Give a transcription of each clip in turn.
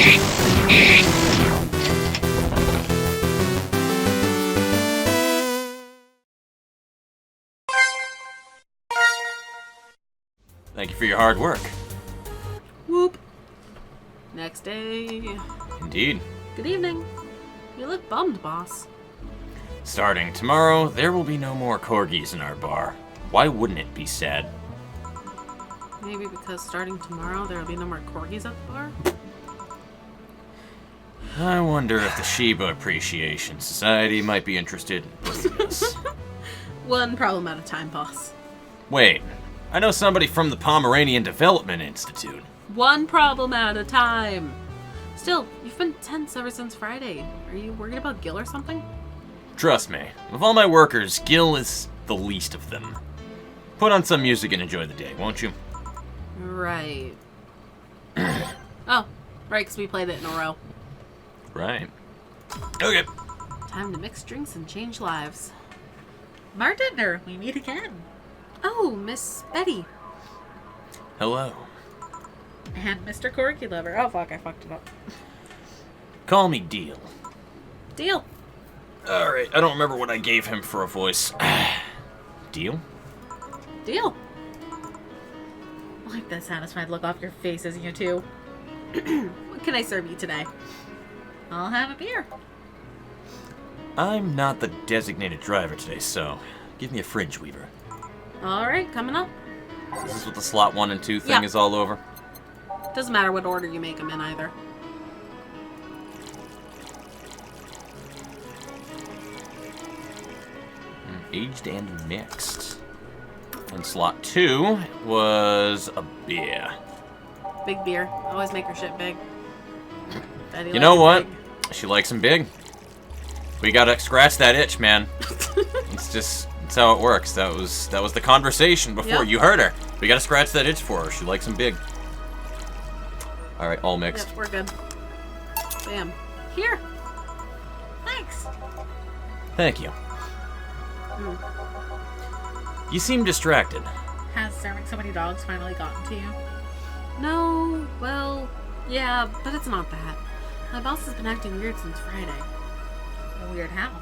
Thank you for your hard work. Whoop. Next day. Indeed. Good evening. You look bummed, boss. Starting tomorrow, there will be no more corgis in our bar. Why wouldn't it be sad? Maybe because starting tomorrow there will be no more corgis at the bar? I wonder if the Shiba Appreciation Society might be interested in booking us. One problem at a time, boss. Wait, I know somebody from the Pomeranian Development Institute. One problem at a time. Still, you've been tense ever since Friday. Are you worried about Gil or something? Trust me, of all my workers, Gil is the least of them. Put on some music and enjoy the day, won't you? Right. Oh, right, because we played it in a row. Right. Okay. Time to mix drinks and change lives. Bad-Nerter, we meet again. Oh, Miss Betty. Hello. And Mr. Corky Lover. Oh, fuck, I fucked it up. Call me Deal. Deal. Alright, I don't remember what I gave him for a voice. Deal? Deal. I like that satisfied look off your faces, you two. What can I serve you today? I'll have a beer. I'm not the designated driver today, so give me a fridge weaver. Alright, coming up. Is this what the slot 1 and 2 thing Yeah. is all over? Doesn't matter what order you make them in either. Aged and mixed. And slot 2 was a beer. Big beer. Always make her shit big. Betty You know likes what? it She likes them big. We gotta scratch that itch, man. It's how it works. That was the conversation before. Yep. You heard her. We gotta scratch that itch for her. She likes them big. All right, all mixed. Yep, we're good. Bam. Here. Thanks. Thank you. You seem distracted. Has serving so many dogs finally gotten to you? No, well, yeah, but it's not that. My boss has been acting weird since Friday. Weird how?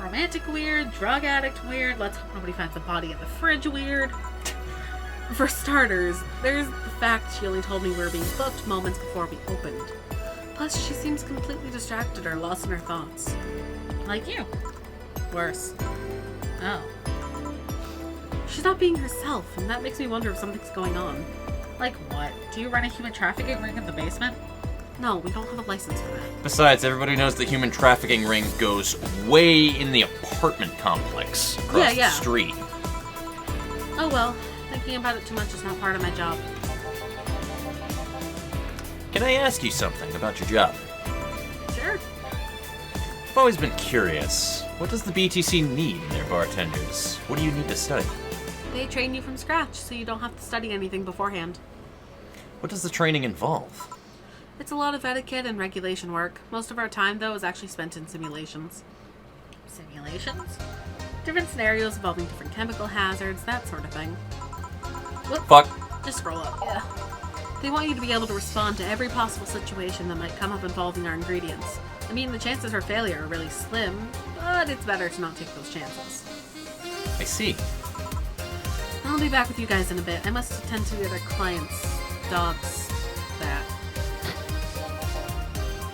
Romantic weird, drug addict weird, let's hope nobody finds a body in the fridge weird. For starters, there's the fact she only told me we were being booked moments before we opened. Plus, she seems completely distracted or lost in her thoughts. Like you. Worse. Oh. She's not being herself, and that makes me wonder if something's going on. Like what? Do you run a human trafficking ring in the basement? No, we don't have a license for that. Besides, everybody knows the human trafficking ring goes way in the apartment complex across the street. Oh well, thinking about it too much is not part of my job. Can I ask you something about your job? Sure. I've always been curious. What does the BTC need in their bartenders? What do you need to study? They train you from scratch, so you don't have to study anything beforehand. What does the training involve? It's a lot of etiquette and regulation work. Most of our time, though, is actually spent in simulations. Simulations? Different scenarios involving different chemical hazards, that sort of thing. Whoop. Fuck. Just scroll up, yeah. They want you to be able to respond to every possible situation that might come up involving our ingredients. I mean, the chances for failure are really slim, but it's better to not take those chances. I see. I'll be back with you guys in a bit. I must attend to the other clients' dogs. That.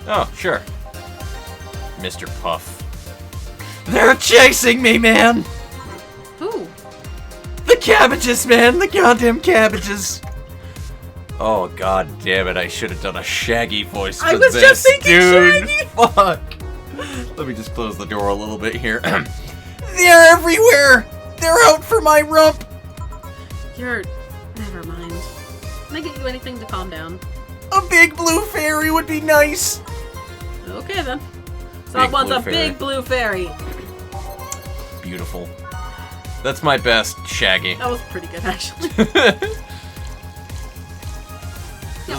Oh, sure. Mr. Puff. They're chasing me, man! Who? The cabbages, man! The goddamn cabbages! Oh, god damn it, I should have done a Shaggy voice for this, I was just thinking dude. Shaggy! Fuck! Let me just close the door a little bit here. They're everywhere! They're out for my rump! You're... Never mind. Can I get you anything to calm down? A big blue fairy would be nice! Okay, then. So I Big want blue the fairy. big blue fairy. Beautiful. That's my best Shaggy. That was pretty good, actually.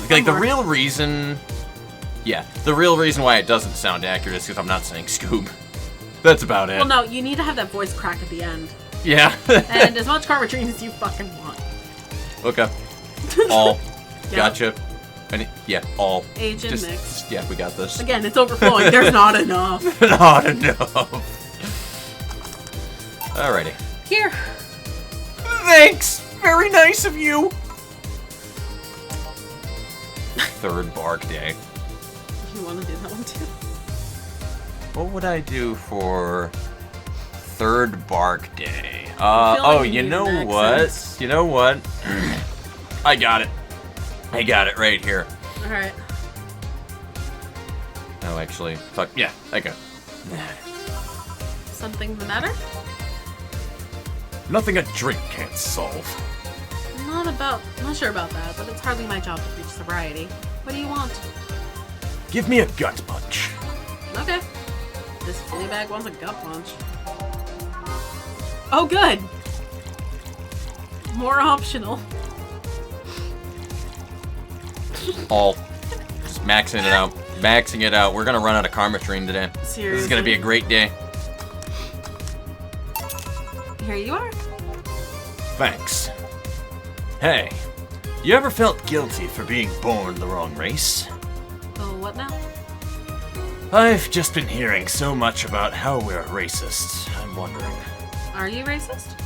Like, the real reason... Yeah, the real reason why it doesn't sound accurate is because I'm not saying Scoob. That's about it. Well, no, you need to have that voice crack at the end. Yeah. And as much Karmatrine as you fucking want. Okay. All. Yep. Gotcha. And yeah, all. Age and mix. Yeah, we got this. Again, it's overflowing. There's not enough. Not enough. Alrighty. Here. Thanks! Very nice of you! Third bark day. You want to do that one too? What would I do for third bark day? You know what? You know what? I got it. I got it right here. Alright. Oh, actually, fuck. Yeah, I got it. Something the matter? Nothing a drink can't solve. Not sure about that, but it's hardly my job to preach sobriety. What do you want? Give me a gut punch. Okay. This Fleabag wants a gut punch. Oh, good! More optional. All. Just maxing it out. Maxing it out. We're gonna run out of Karmatrine today. Seriously? This is gonna be a great day. Here you are. Thanks. Hey, you ever felt guilty for being born the wrong race? Oh, what now? I've just been hearing so much about how we're racist. I'm wondering. Are you racist?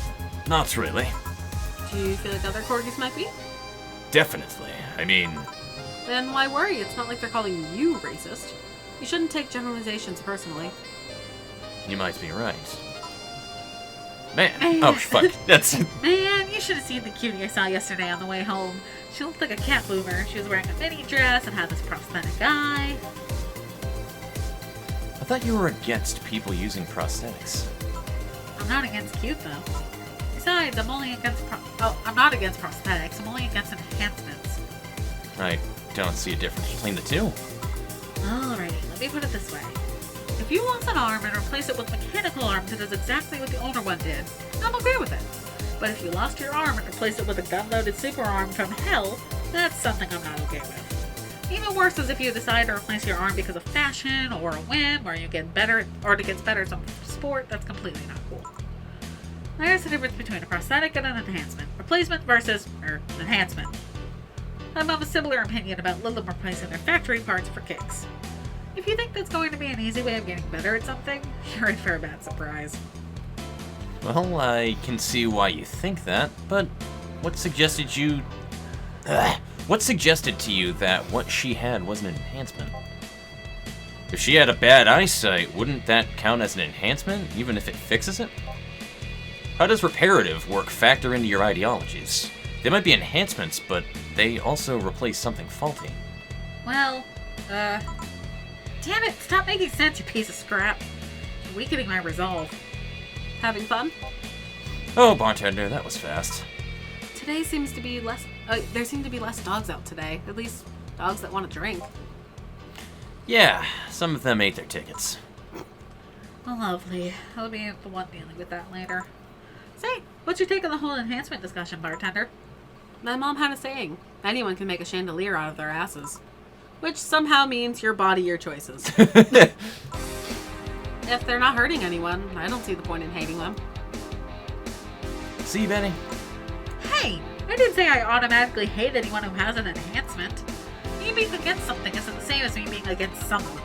Not really. Do you feel like other corgis might be? Definitely. I mean... Then why worry? It's not like they're calling you racist. You shouldn't take generalizations personally. You might be right. Man. Oh, fuck. That's... Man, you should have seen the cutie I saw yesterday on the way home. She looked like a cat boomer. She was wearing a mini dress and had this prosthetic eye. I thought you were against people using prosthetics. I'm not against cute, though. Besides, I'm only against I'm not against prosthetics. I'm only against enhancements. I don't see a difference between the two. Alrighty, let me put it this way. If you lost an arm and replace it with mechanical arms that does exactly what the older one did, I'm okay with it. But if you lost your arm and replaced it with a gun-loaded super arm from hell, that's something I'm not okay with. Even worse is if you decide to replace your arm because of fashion or a whim or you get better or it gets better at some sport, that's completely not cool. There's a difference between a prosthetic and an enhancement. Replacement versus enhancement. I'm of a similar opinion about Lilith replacing their factory parts for kicks. If you think that's going to be an easy way of getting better at something, you're in for a bad surprise. Well, I can see why you think that, but what suggested to you that what she had was an enhancement? If she had a bad eyesight, wouldn't that count as an enhancement, even if it fixes it? How does reparative work factor into your ideologies? They might be enhancements, but they also replace something faulty. Well, damn it, stop making sense, you piece of scrap. You're weakening my resolve. Having fun? Oh, bartender, that was fast. Today seems to be less, there seem to be less dogs out today. At least, dogs that want to drink. Yeah, some of them ate their tickets. Oh, lovely. I'll be the one dealing with that later. Say, what's your take on the whole enhancement discussion, bartender? My mom had a saying, anyone can make a chandelier out of their asses. Which somehow means your body, your choices. If they're not hurting anyone, I don't see the point in hating them. See, Benny? Hey, I didn't say I automatically hate anyone who has an enhancement. Me being against something isn't the same as me being against someone.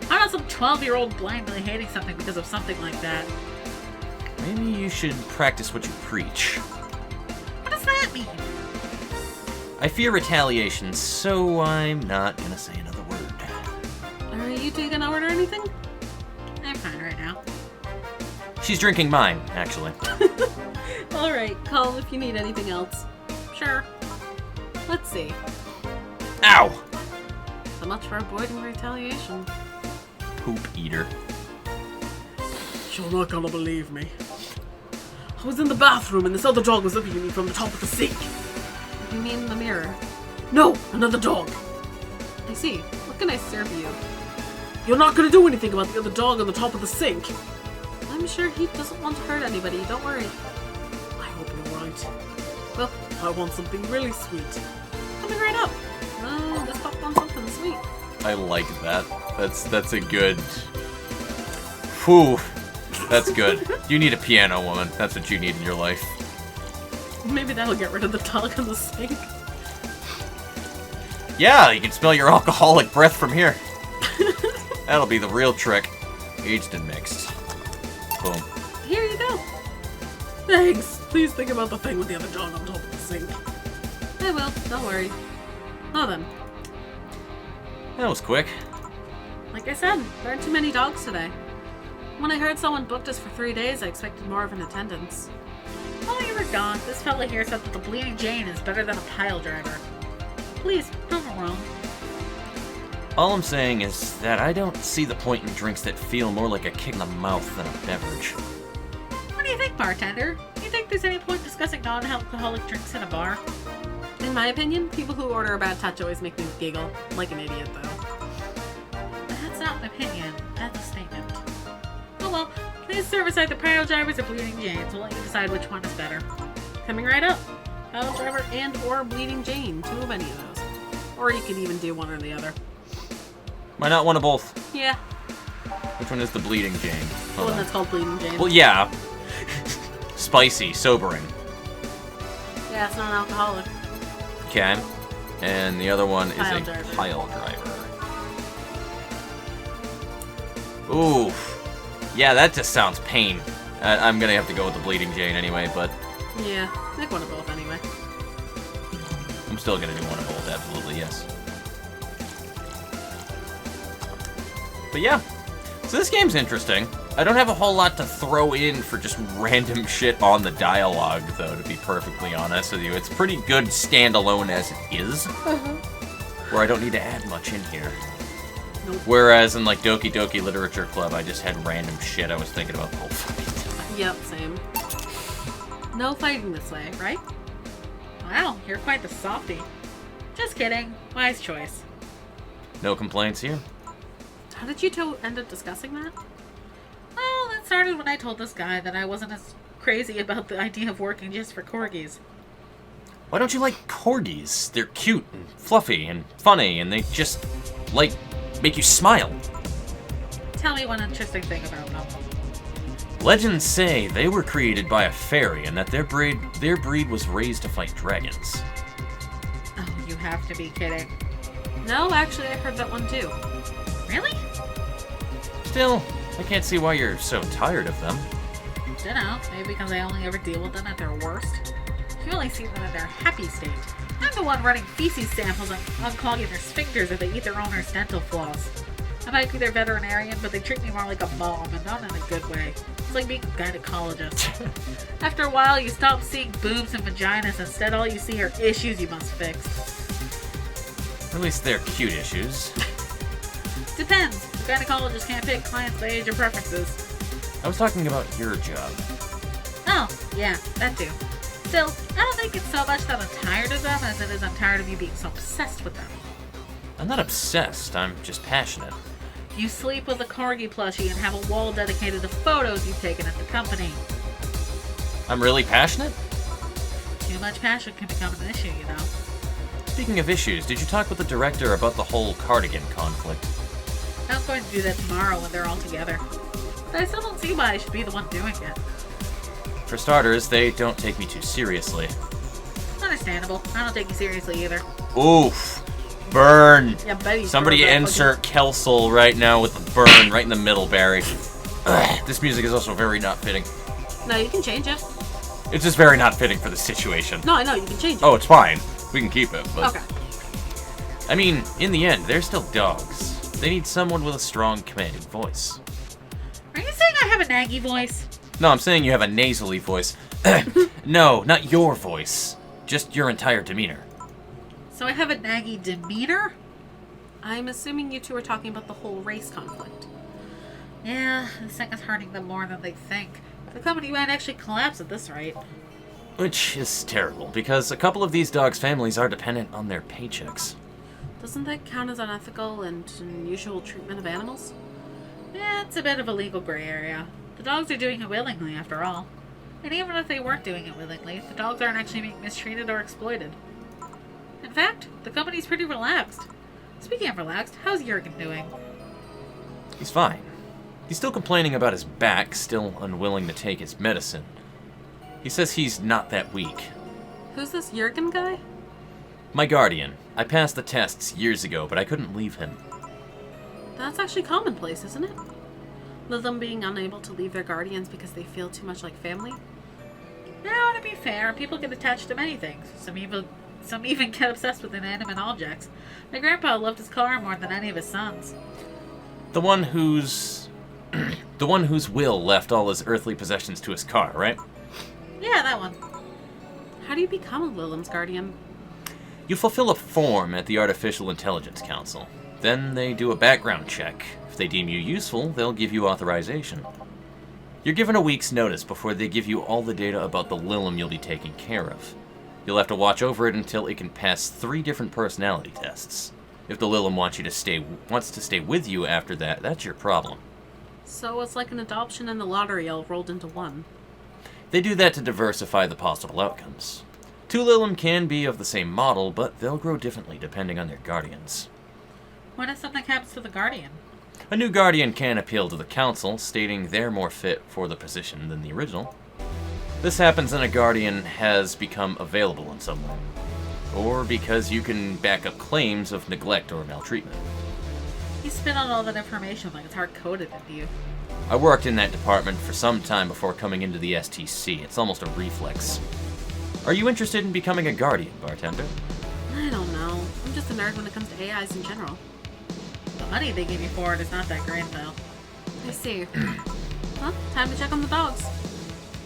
I'm not some 12-year-old blindly hating something because of something like that. Maybe you should practice what you preach. What does that mean? I fear retaliation, so I'm not gonna say another word. Are you taking a order or anything? I'm fine right now. She's drinking mine, actually. Alright, call if you need anything else. Sure. Let's see. Ow! So much for avoiding retaliation. Poop eater. You're not gonna believe me. I was in the bathroom and this other dog was looking at me from the top of the sink. You mean the mirror? No, another dog. I see. What can I serve you? You're not gonna do anything about the other dog on the top of the sink. I'm sure he doesn't want to hurt anybody. Don't worry. I hope you're right. Well, I want something really sweet. coming right up. Oh, this pop wants something sweet. I like that. That's a good... Whew. That's good. You need a piano woman. That's what you need in your life. Maybe that'll get rid of the dog on the sink. Yeah, you can smell your alcoholic breath from here. That'll be the real trick. Aged and mixed. Boom. Here you go. Thanks. Please think about the thing with the other dog on top of the sink. I will. Don't worry. Well then, That was quick. like I said, there aren't too many dogs today. When I heard someone booked us for 3 days, I expected more of an attendance. While you were gone, this fella here said that the Bleeding Jane is better than a pile driver. Please, prove him wrong. All I'm saying is that I don't see the point in drinks that feel more like a kick in the mouth than a beverage. What do you think, bartender? You think there's any point discussing non-alcoholic drinks in a bar? In my opinion, people who order a bad touch always make me giggle. Like an idiot, though. That's not an opinion. That's a statement. Oh well, please serve us either pile drivers or Bleeding Janes. We'll let you decide which one is better. Coming right up. Pile driver and or Bleeding Jane. 2 of any of those. Or you could even do one or the other. Why not one of both? Yeah. Which one is the Bleeding Jane? The Hold one on. that's called Bleeding Jane. Well, yeah. Spicy, sobering. Yeah, it's non-alcoholic. Okay. And the other one is Pile a driver. pile driver. Ooh. Yeah, that just sounds pain. I'm gonna have to go with the Bleeding Jane anyway, but Yeah, make one of both anyway. I'm still gonna do one of both, absolutely, yes. But yeah, so this game's interesting. I don't have a whole lot to throw in for just random shit on the dialogue, though, to be perfectly honest with you. It's pretty good standalone as it is, where I don't need to add much in here. Nope. Whereas in, like, Doki Doki Literature Club, I just had random shit I was thinking about the whole fucking time. Yep, same. No fighting this way, right? Wow, you're quite the softie. Just kidding. Wise choice. No complaints here. How did you two end up discussing that? Well, it started when I told this guy that I wasn't as crazy about the idea of working just for corgis. Why don't you like corgis? They're cute and fluffy and funny, and they just, like, make you smile. Tell me one interesting thing about them. Legends say they were created by a fairy and that their breed was raised to fight dragons. Oh, you have to be kidding. No, actually, I heard that one too. Really? Still, I can't see why you're so tired of them. Dunno, maybe because I only ever deal with them at their worst. You only see them in their happy state. I'm the one running feces samples and unclogging their sphincters if they eat their owner's dental floss. I might be their veterinarian, but they treat me more like a mom, and not in a good way. It's like being a gynecologist. After a while, you stop seeing boobs and vaginas. Instead, all you see are issues you must fix. At least they're cute issues. Depends. The gynecologist can't pick clients by age or preferences. I was talking about your job. Oh, yeah, that too. Still, I don't think it's so much that I'm tired of them as it is I'm tired of you being so obsessed with them. I'm not obsessed, I'm just passionate. You sleep with a corgi plushie and have a wall dedicated to photos you've taken at the company. I'm really passionate? Too much passion can become an issue, you know. Speaking of issues, did you talk with the director about the whole cardigan conflict? I was going to do that tomorrow when they're all together. But I still don't see why I should be the one doing it. For starters, they don't take me too seriously. Understandable. I don't take you seriously either. Oof. Burn. Yeah, Betty. Somebody insert Kelsel right now with the burn right in the middle, Barry. Ugh, this music is also very not fitting. No, you can change it. It's just very not fitting for the situation. No, I know, you can change it. Oh, it's fine. We can keep it, but... Okay. I mean, in the end, they're still dogs. They need someone with a strong, commanding voice. Are you saying I have a naggy voice? No, I'm saying you have a nasally voice. No, not your voice. Just your entire demeanor. So I have a naggy demeanor? I'm assuming you two are talking about the whole race conflict. Yeah, this thing is hurting them more than they think. The company might actually collapse at this rate. Which is terrible, because a couple of these dogs' families are dependent on their paychecks. Doesn't that count as unethical and unusual treatment of animals? Yeah, it's a bit of a legal gray area. The dogs are doing it willingly, after all. And even if they weren't doing it willingly, the dogs aren't actually being mistreated or exploited. In fact, the company's pretty relaxed. Speaking of relaxed, how's Jurgen doing? He's fine. He's still complaining about his back, still unwilling to take his medicine. He says he's not that weak. Who's this Jurgen guy? My guardian. I passed the tests years ago, but I couldn't leave him. That's actually commonplace, isn't it? Them being unable to leave their guardians because they feel too much like family. Now, to be fair, people get attached to many things. Some even get obsessed with inanimate objects. My grandpa loved his car more than any of his sons. The one whose will left all his earthly possessions to his car, right? Yeah, that one. How do you become a Lilim's guardian? You fulfill a form at the Artificial Intelligence Council. Then they do a background check. If they deem you useful, they'll give you authorization. You're given a week's notice before they give you all the data about the Lilim you'll be taking care of. You'll have to watch over it until it can pass 3 different personality tests. If the Lilim wants to stay with you after that, that's your problem. So it's like an adoption and the lottery all rolled into one. They do that to diversify the possible outcomes. 2 Lilim can be of the same model, but they'll grow differently depending on their guardians. What if something happens to the guardian? A new guardian can appeal to the council, stating they're more fit for the position than the original. This happens when a guardian has become available in some way, or because you can back up claims of neglect or maltreatment. You spit out all that information like it's hard-coded into you. I worked in that department for some time before coming into the STC. It's almost a reflex. Are you interested in becoming a guardian, bartender? I don't know. I'm just a nerd when it comes to AIs in general. The money they give you for it is not that great, though. I see. Well, time to check on the dogs.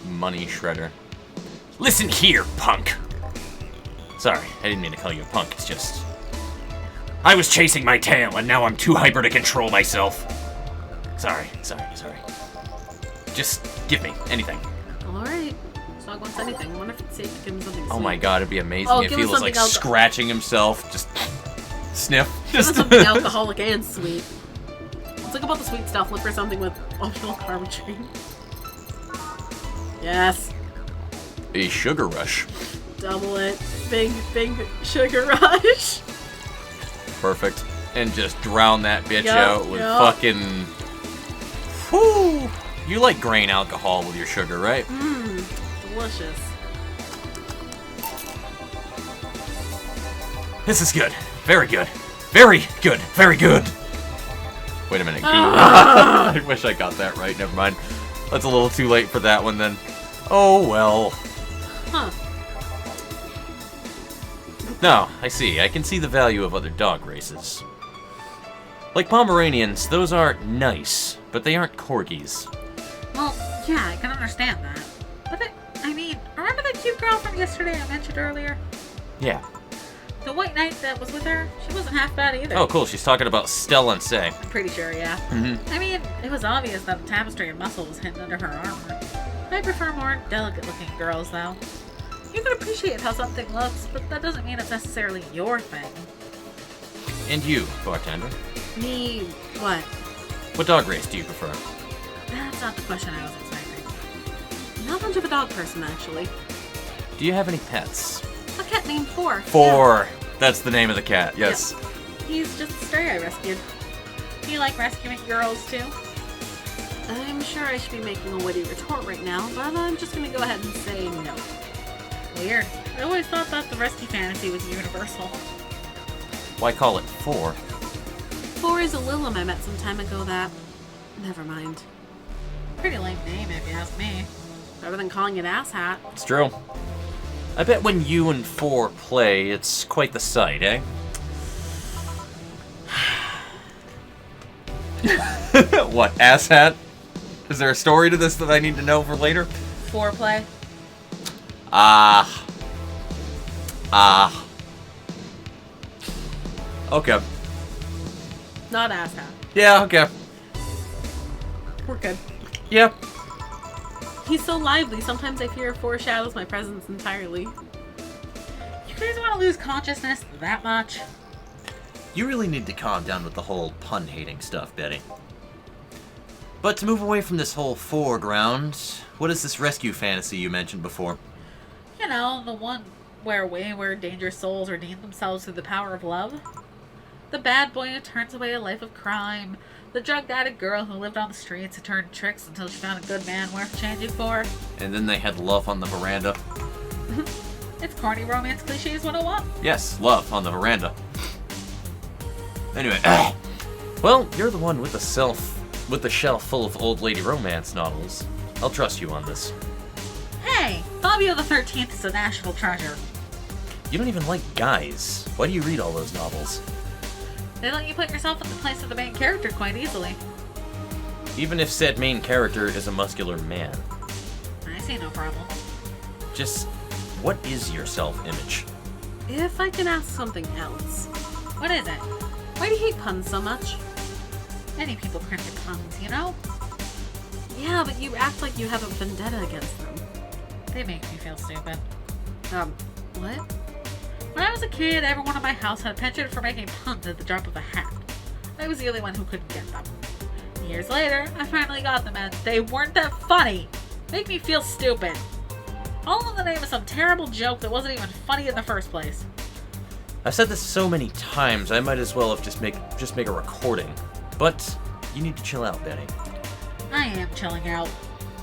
Money shredder. Listen here, punk! Sorry, I didn't mean to call you a punk, it's just... I was chasing my tail, and now I'm too hyper to control myself. Sorry. Just give me anything. Alright. This dog wants anything. I wonder if it's safe to give him something sweet. Oh my god, it'd be amazing Oh, if give he him was like something scratching himself, just sniff. Give him something alcoholic and sweet. Let's look about the sweet stuff. Look for something with optional carbotree. Yes. A sugar rush. Double it. Big sugar rush. Perfect. And just drown that bitch Yep, out with yep. fucking... Whoo! You like grain alcohol with your sugar, right? Mmm. Delicious. This is good. Very good. Very good. Very good. Wait a minute. I wish I got that right. Never mind. That's a little too late for that one then. Oh, well. Huh. No, I see. I can see the value of other dog races. Like Pomeranians, those are nice, but they aren't corgis. Well, yeah, I can understand that. But remember that cute girl from yesterday I mentioned earlier? Yeah. The white knight that was with her? She wasn't half bad either. Oh, cool. She's talking about Stella and Say. I'm pretty sure, yeah. Mm-hmm. It was obvious that the tapestry of muscle was hidden under her armor. I prefer more delicate-looking girls, though. You can appreciate how something looks, but that doesn't mean it's necessarily your thing. And you, bartender? Me, what? What dog race do you prefer? That's not the question I was expecting. Not much of a dog person, actually. Do you have any pets? A cat named Four. Four. Yeah. That's the name of the cat, yes. Yeah. He's just a stray I rescued. Do you like rescuing girls, too? I'm sure I should be making a witty retort right now, but I'm just gonna go ahead and say no. Weird. I always thought that the rescue fantasy was universal. Why call it Four? Four is a Lilim I met some time ago that... Never mind. Pretty lame name, if you ask me. Better than calling it Asshat. It's true. I bet when you and Four play, it's quite the sight, eh? What, asshat? Is there a story to this that I need to know for later? Foreplay. Okay. Not Asshat. Yeah, okay. We're good. Yeah. He's so lively, sometimes I fear foreshadows my presence entirely. You guys want to lose consciousness that much? You really need to calm down with the whole pun-hating stuff, Betty. But to move away from this whole foreground, what is this rescue fantasy you mentioned before? You know, the one where wayward, dangerous souls redeem themselves through the power of love. The bad boy who turns away a life of crime. The drug-addict girl who lived on the streets and turned tricks until she found a good man worth changing for. And then they had love on the veranda. It's corny romance cliches 101. Yes, love on the veranda. Anyway, well, you're the one with the shelf full of old lady romance novels. I'll trust you on this. Hey, Fabio the 13th is a national treasure. You don't even like guys. Why do you read all those novels? They let you put yourself in the place of the main character quite easily. Even if said main character is a muscular man. I see no problem. Just, what is your self-image? If I can ask something else. What is it? Why do you hate puns so much? Many people cringe at puns, you know? Yeah, but you act like you have a vendetta against them. They make me feel stupid. What? When I was a kid, everyone in my house had a penchant for making puns at the drop of a hat. I was the only one who couldn't get them. Years later, I finally got them, and they weren't that funny. Make me feel stupid. All in the name of some terrible joke that wasn't even funny in the first place. I've said this so many times, I might as well have just make a recording. But you need to chill out, Betty. I am chilling out.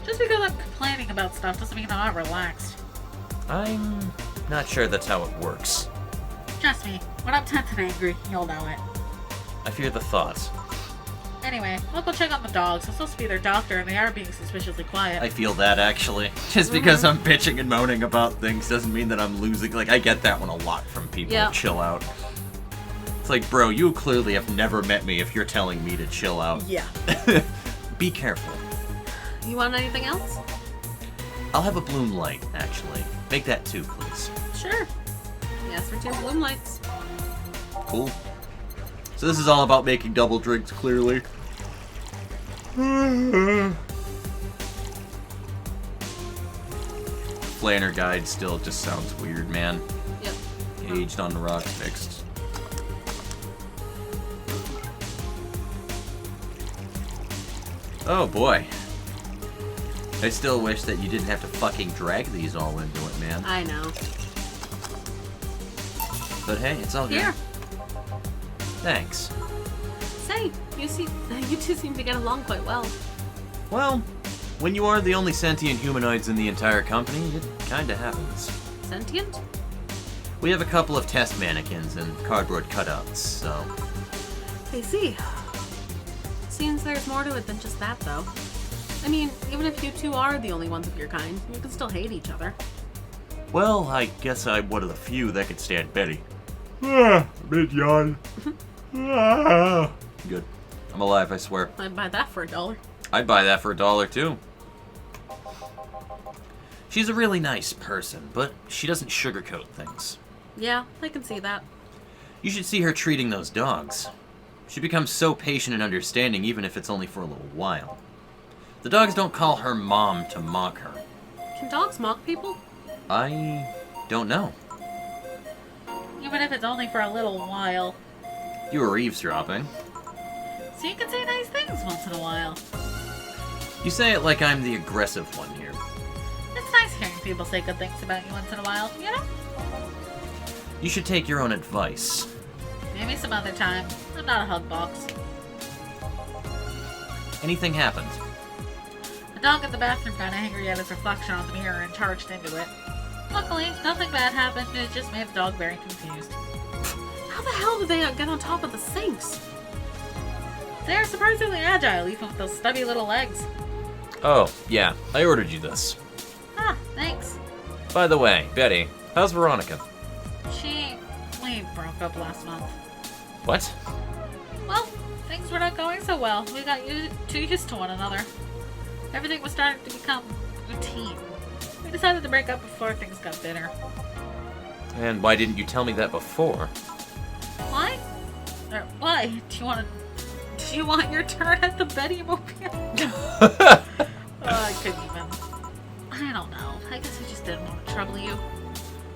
Just because I'm complaining about stuff doesn't mean I'm not relaxed. I'm not sure that's how it works. Trust me, when I'm tense and angry, you'll know it. I fear the thought. Anyway, I'll go check on the dogs. I'm supposed to be their doctor, and they are being suspiciously quiet. I feel that, actually. Just because I'm bitching and moaning about things doesn't mean that I'm losing. Like, I get that one a lot from people. Yeah. Chill out. It's like, bro, you clearly have never met me if you're telling me to chill out. Yeah. Be careful. You want anything else? I'll have a bloom light, actually. Make that too, please. Sure. Yes, for 2 bloom lights. Cool. So this is all about making double drinks, clearly. Planner guide still just sounds weird, man. Yep. Aged on the rocks fixed. Oh boy. I still wish that you didn't have to fucking drag these all into it, man. I know. But hey, it's all good. Here. Thanks. Say, you two seem to get along quite well. Well, when you are the only sentient humanoids in the entire company, it kinda happens. Sentient? We have a couple of test mannequins and cardboard cutouts, so... I see. Seems there's more to it than just that, though. I mean, even if you two are the only ones of your kind, you can still hate each other. Well, I guess I'm one of the few that could stand Betty. Mid yawn. Good. I'm alive, I swear. I'd buy that for $1. I'd buy that for $1 too. She's a really nice person, but she doesn't sugarcoat things. Yeah, I can see that. You should see her treating those dogs. She becomes so patient and understanding even if it's only for a little while. The dogs don't call her mom to mock her. Can dogs mock people? I don't know. Even if it's only for a little while. You were eavesdropping. So you can say nice things once in a while. You say it like I'm the aggressive one here. It's nice hearing people say good things about you once in a while, you know? You should take your own advice. Maybe some other time. I'm not a hug box. Anything happened? The dog in the bathroom got angry at his reflection on the mirror and charged into it. Luckily, nothing bad happened. It just made the dog very confused. How the hell did they get on top of the sinks? They're surprisingly agile, even with those stubby little legs. Oh, yeah. I ordered you this. Ah, thanks. By the way, Betty, how's Veronica? We broke up last month. What? Well, things were not going so well. We got too used to one another. Everything was starting to become routine. We decided to break up before things got bitter. And why didn't you tell me that before? Why? Why? Do you want your turn at the Betty Mobile? I couldn't even. I don't know. I guess I just didn't want to trouble you.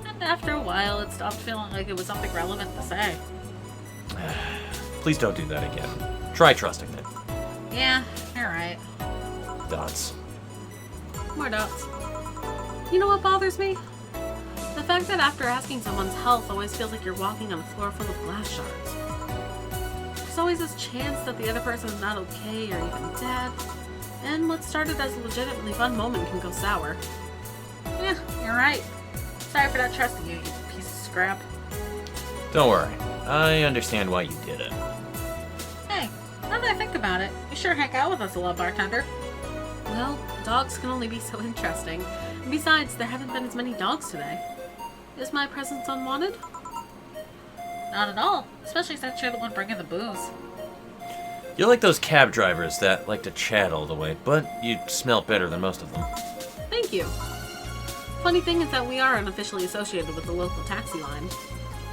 And after a while, it stopped feeling like it was something relevant to say. Please don't do that again. Try trusting it. Yeah, you're right. Dots. More dots. You know what bothers me? The fact that after asking someone's health always feels like you're walking on a floor full of glass shards. There's always this chance that the other person is not okay or even dead, and what started as a legitimately fun moment can go sour. Yeah, you're right. Sorry for not trusting you, you piece of scrap. Don't worry. I understand why you did it. Hey, now that I think about it, you sure hang out with us a lot, bartender. Well, dogs can only be so interesting. And besides, there haven't been as many dogs today. Is my presence unwanted? Not at all, especially since you're the one bringing the booze. You're like those cab drivers that like to chat all the way, but you smell better than most of them. Thank you. Funny thing is that we are unofficially associated with the local taxi line.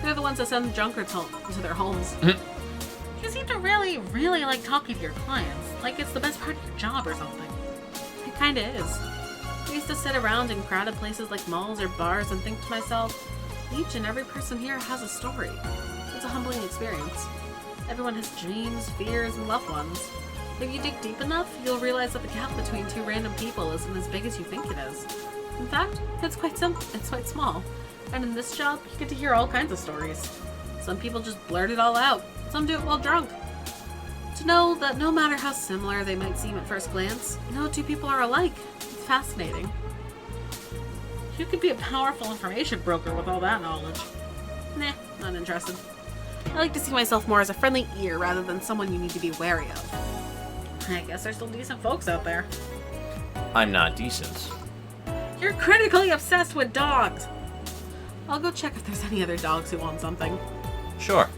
They're the ones that send drunkards home to their homes. You seem to really, really like talking to your clients, like it's the best part of your job or something. It kinda is. I used to sit around in crowded places like malls or bars and think to myself, each and every person here has a story. It's a humbling experience. Everyone has dreams, fears, and loved ones. If you dig deep enough, you'll realize that the gap between two random people isn't as big as you think it is. In fact, it's quite simple. It's quite small. And in this job, you get to hear all kinds of stories. Some people just blurt it all out. Some do it while drunk. To know that no matter how similar they might seem at first glance, no two people are alike. It's fascinating. You could be a powerful information broker with all that knowledge. Nah, not interested. I like to see myself more as a friendly ear rather than someone you need to be wary of. I guess there's still decent folks out there. I'm not decent. You're critically obsessed with dogs. I'll go check if there's any other dogs who want something. Sure.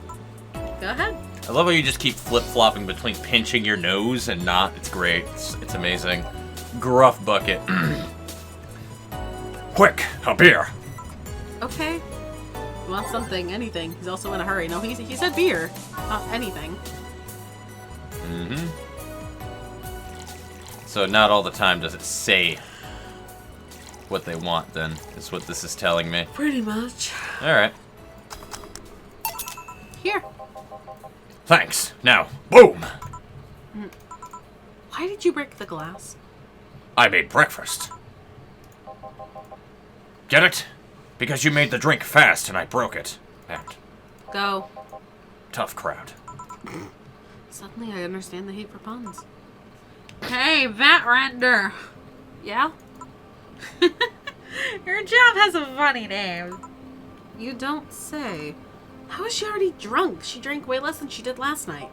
Go ahead. I love how you just keep flip-flopping between pinching your nose and not. It's great. It's amazing. Gruff bucket. Quick, a beer. Okay. You want something, anything. He's also in a hurry. No, he said beer, not anything. Mm-hmm. So not all the time does it say what they want, then, is what this is telling me. Pretty much. Alright. Here. Thanks. Now, boom! Why did you break the glass? I made breakfast. Get it? Because you made the drink fast and I broke it. And Go. tough crowd. Suddenly I understand the hate for puns. Hey, Bad-Nerter. Yeah? Your job has a funny name. You don't say. How is she already drunk? She drank way less than she did last night.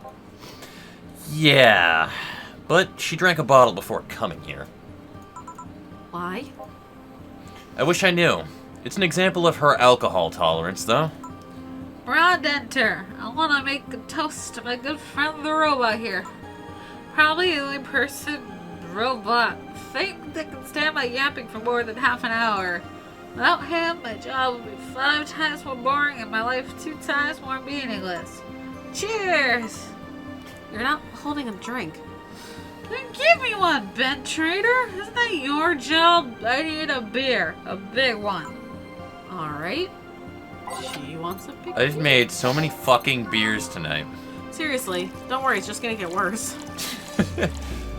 Yeah, but she drank a bottle before coming here. Why? I wish I knew. It's an example of her alcohol tolerance, though. Bad-Nerter, I want to make a toast to my good friend the robot here. Probably the only robot thing that can stand my yapping for more than half an hour. Without him, my job would be 5 times more boring and my life 2 times more meaningless. Cheers! You're not holding a drink. Then give me one, Bad-Nerter. Isn't that your job? I need a beer. A big one. Alright. She wants a big I've beer. made so many fucking beers tonight. Seriously, don't worry, it's just gonna get worse.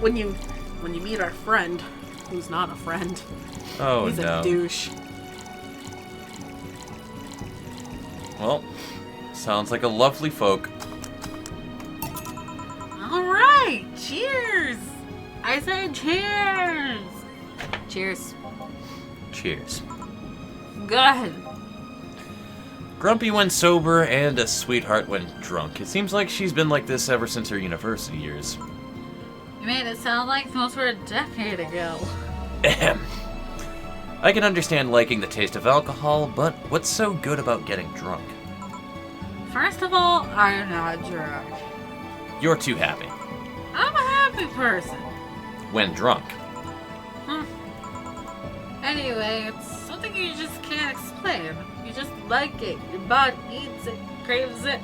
When you meet our friend, who's not a friend. Oh, He's no. a douche. Well, sounds like a lovely folk. Alright, cheers! I said cheers! Cheers. Cheers. Good. Grumpy when sober and a sweetheart when drunk. It seems like she's been like this ever since her university years. You made it sound like those were a decade ago. Ahem. I can understand liking the taste of alcohol, but what's so good about getting drunk? First of all, I'm not drunk. You're too happy. I'm a happy person. When drunk. Anyway, it's something you just can't explain. You just like it. Your body needs it, craves it.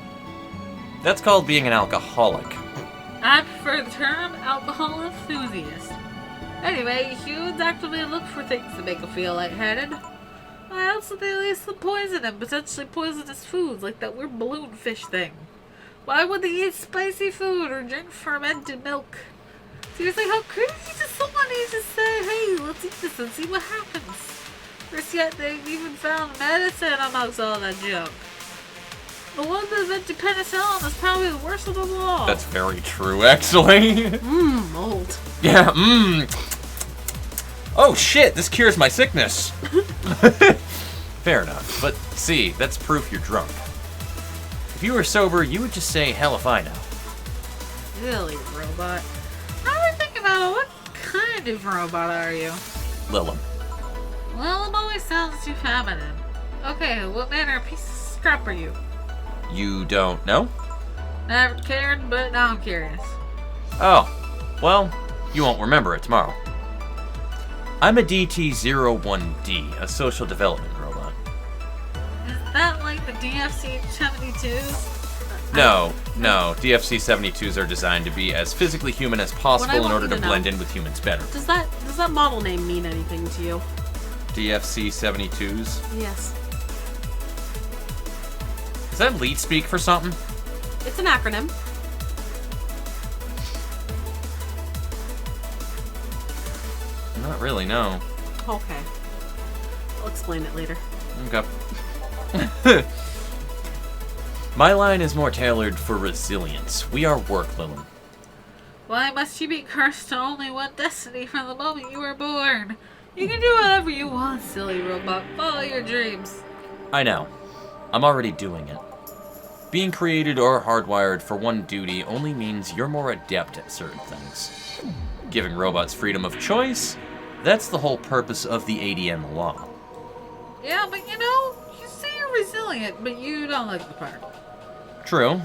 That's called being an alcoholic. I prefer the term alcohol enthusiast. Anyway, humans actively look for things to make them feel lightheaded. Why else would they release the poison and potentially poisonous foods like that weird balloon fish thing? Why would they eat spicy food or drink fermented milk? Seriously, how crazy does someone need to say, hey, let's eat this and see what happens? Worse yet, they've even found medicine amongst all that junk. The one that invented penicillin is probably the worst of them all. That's very true, actually. Mold. Yeah, Oh shit, this cures my sickness. Fair enough, but see, that's proof you're drunk. If you were sober, you would just say, hell if I know. Silly robot. I would think about it. What kind of robot are you? Lilum. Well, it always sounds too feminine. Okay, what manner of piece of scrap are you? You don't know? Never cared, but now I'm curious. Oh, well, you won't remember it tomorrow. I'm a DT-01D, a social development robot. Is that like the DFC-72s? No, DFC-72s are designed to be as physically human as possible in order to blend in with humans better. Does that model name mean anything to you? DFC-72s? Yes. Is that lead speak for something? It's an acronym. Not really, no. Okay. I'll explain it later. Okay. My line is more tailored for resilience. We are work, Lilum. Why must you be cursed to only one destiny from the moment you were born? You can do whatever you want, silly robot. Follow your dreams. I know. I'm already doing it. Being created or hardwired for one duty only means you're more adept at certain things. Giving robots freedom of choice, that's the whole purpose of the ADM law. Yeah, but you say you're resilient, but you don't like the part. True.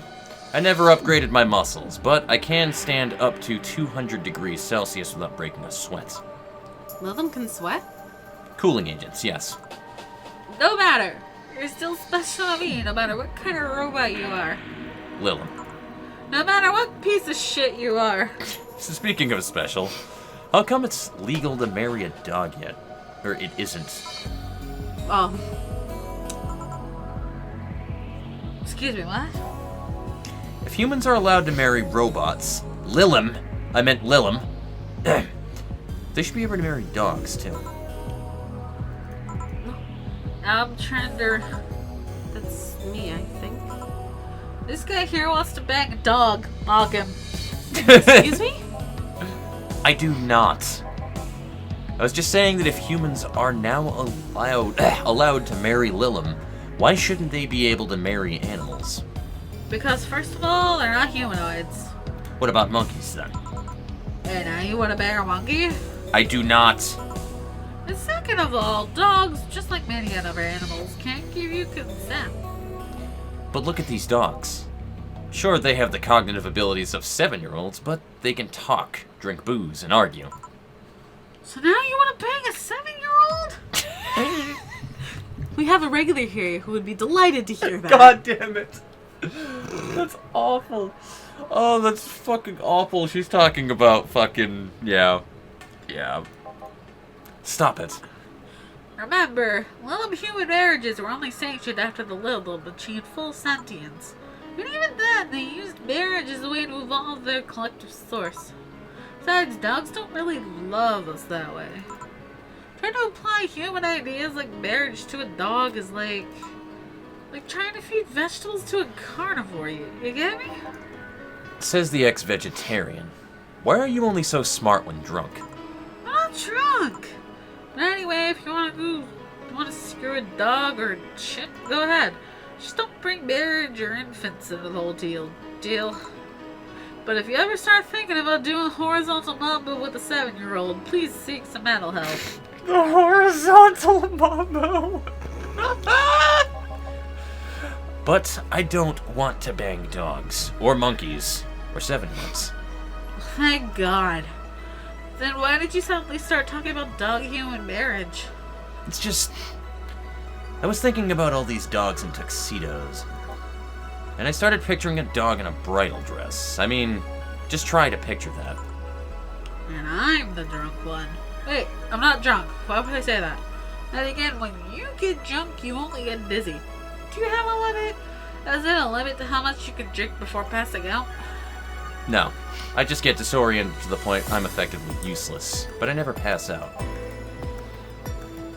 I never upgraded my muscles, but I can stand up to 200 degrees Celsius without breaking a sweat. Lilum can sweat? Cooling agents, yes. No matter. You're still special to me, no matter what kind of robot you are. Lilum. No matter what piece of shit you are. So speaking of special, how come it's legal to marry a dog yet? Or it isn't? Excuse me, what? If humans are allowed to marry robots, Lilum, they should be able to marry dogs too. Bad-Nerter. That's me, I think. This guy here wants to bang a dog. Log him. Excuse me? I do not. I was just saying that if humans are now allowed to marry Lilum, why shouldn't they be able to marry animals? Because first of all, they're not humanoids. What about monkeys then? And now you want to bang a monkey? I do not. And second of all, dogs, just like many other animals, can't give you consent. But look at these dogs. Sure, they have the cognitive abilities of 7-year-olds, but they can talk, drink booze, and argue. So now you want to bang a 7-year-old? We have a regular here who would be delighted to hear that. God damn it. That's awful. Oh, that's fucking awful. She's talking about fucking... Yeah. Stop it. Remember, Lilum human marriages were only sanctioned after the Lilum achieved full sentience. And even then, they used marriage as a way to evolve their collective source. Besides, dogs don't really love us that way. Trying to apply human ideas like marriage to a dog is like trying to feed vegetables to a carnivore, you get me? Says the ex-vegetarian. Why are you only so smart when drunk? I'm not drunk! But anyway, if you want to screw a dog or a chimp, go ahead. Just don't bring marriage or infants into the whole deal. But if you ever start thinking about doing horizontal mambo with a 7-year-old, please seek some mental health. The horizontal mambo! But I don't want to bang dogs, or monkeys, or 7-year-olds. Thank God. Then why did you suddenly start talking about dog-human marriage? It's just... I was thinking about all these dogs in tuxedos. And I started picturing a dog in a bridal dress. I mean, just try to picture that. And I'm the drunk one. Wait, I'm not drunk. Why would I say that? And again, when you get drunk, you only get dizzy. Do you have a limit? Is there a limit to how much you can drink before passing out? No. I just get disoriented to the point I'm effectively useless. But I never pass out.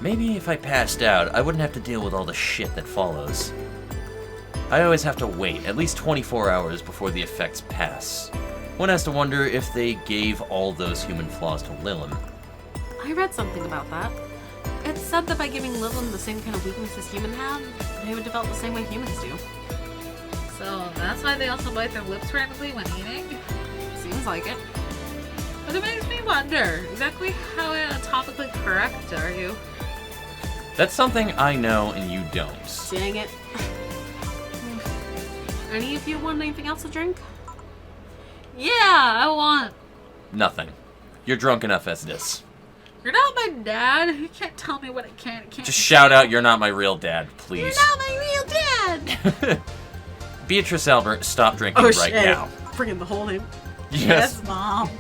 Maybe if I passed out, I wouldn't have to deal with all the shit that follows. I always have to wait at least 24 hours before the effects pass. One has to wonder if they gave all those human flaws to Lilum. I read something about that. It's said that by giving Lilin the same kind of weaknesses humans have, they would develop the same way humans do. So that's why they also bite their lips randomly when eating? Seems like it. But it makes me wonder, exactly how anatomically correct are you? That's something I know and you don't. Dang it. Any of you want anything else to drink? Yeah, I want. Nothing. You're drunk enough as it is. You're not my dad. You can't tell me what I can and can't. Just shout out, "You're not my real dad," please. You're not my real dad. Beatrice Albert, stop drinking right now. Freaking the whole name. Yes. Mom.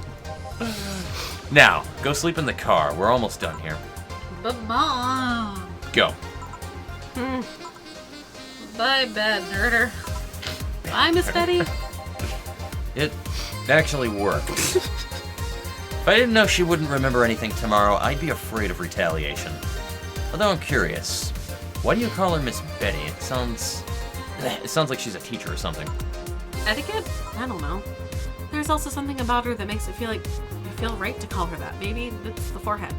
Now, go sleep in the car. We're almost done here. But Mom. Go. Bye, Bad-Nerter. Bye, Miss Betty. It actually worked. If I didn't know she wouldn't remember anything tomorrow, I'd be afraid of retaliation. Although I'm curious, why do you call her Miss Betty? It sounds like she's a teacher or something. Etiquette? I don't know. There's also something about her that makes it feel right to call her that. Maybe it's the forehead.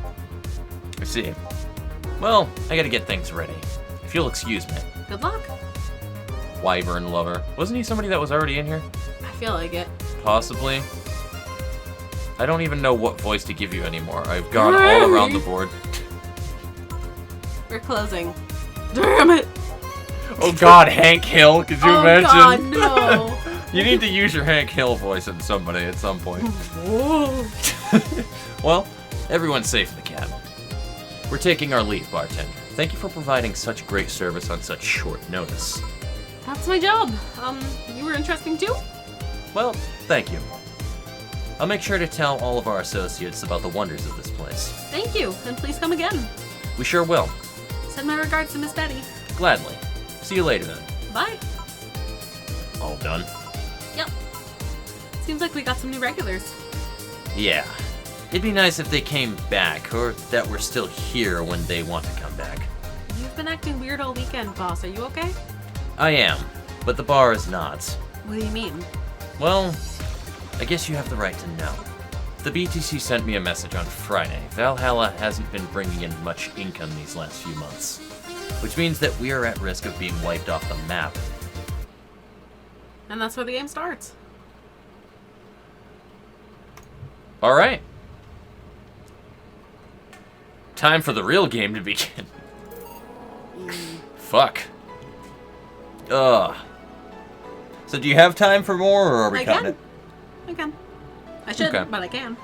I see. Well, I gotta get things ready. If you'll excuse me. Good luck. Wyvern lover. Wasn't he somebody that was already in here? I feel like it. Possibly. I don't even know what voice to give you anymore. I've gone all around the board. We're closing. Damn it! Oh god, Hank Hill, could you imagine? God, no! You need to use your Hank Hill voice in somebody at some point. Well, everyone's safe in the cab. We're taking our leave, bartender. Thank you for providing such great service on such short notice. That's my job. You were interesting too? Well, thank you. I'll make sure to tell all of our associates about the wonders of this place. Thank you, and please come again. We sure will. Send my regards to Miss Betty. Gladly. See you later then. Bye. All done? Yep. Seems like we got some new regulars. Yeah. It'd be nice if they came back, or that we're still here when they want to come back. You've been acting weird all weekend, boss. Are you okay? I am, but the bar is not. What do you mean? Well, I guess you have the right to know. The BTC sent me a message on Friday. Valhalla hasn't been bringing in much income these last few months, which means that we are at risk of being wiped off the map. And that's where the game starts. All right. Time for the real game to begin. Fuck. Ugh. So do you have time for more, or are we cutting it? I can. I shouldn't, Okay. but I can.